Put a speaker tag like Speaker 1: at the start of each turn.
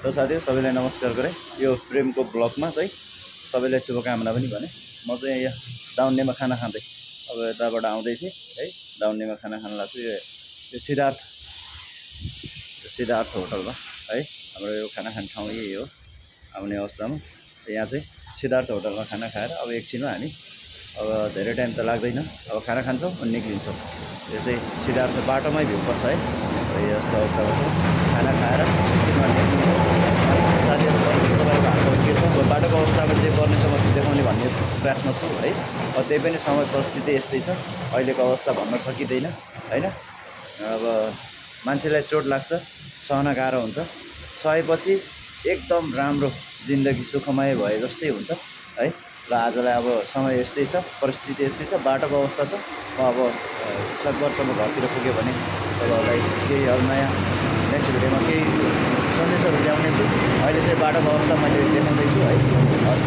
Speaker 1: र साथीहरू सबैलाई नमस्कार गरेँ। यो प्रेमको ब्लगमा चाहिँ सबैलाई शुभकामना पनि भने। म चाहिँ यहाँ दाउन्नेमा खाना खाँदै अब यताबाट आउँदै थिएँ है। दाउन्नेमा खाना खान लाग्छु यो सिद्धार्थ होटलमा है। हाम्रो यो खाना खाने ठाउँ यही हो आउने अवस्थामा। यहाँ चाहिँ सिद्धार्थ होटलमा खाना खाएर अब एकछिनमा हामी अब धेरै टाइम त लाग्दैन, अब खाना खान्छौँ अनि निक्लिन्छौँ। यो चाहिँ सिद्धार्थ बाटोमै भ्यू पर्छ है। यस्तो अवस्थामा छ, खाना खाएर एकछिनमा निक्लिन्छौँ। साथीहरू तपाईँको हालको के छ, बाटोको अवस्थामा जे पर्नेछ म देखाउने भन्ने प्रयासमा छु है। त्यही पनि समय परिस्थिति यस्तै छ, अहिलेको अवस्था भन्न सकिँदैन होइन। अब मान्छेलाई चोट लाग्छ, सहन गाह्रो हुन्छ, सहेपछि एकदम राम्रो जिन्दगी सुखमय भए जस्तै हुन्छ है। र आजलाई अब समय यस्तै छ, परिस्थिति यस्तै छ, बाटोको अवस्था छ। म अब सकभर म घरतिर पुग्यो भने तपाईँहरूलाई केही अब नयाँ नेक्स्ट भिडियोमा केही सन्देशहरू ल्याउनेछु। अहिले चाहिँ बाटोको अवस्था मैले देखाउँदैछु है। हस्,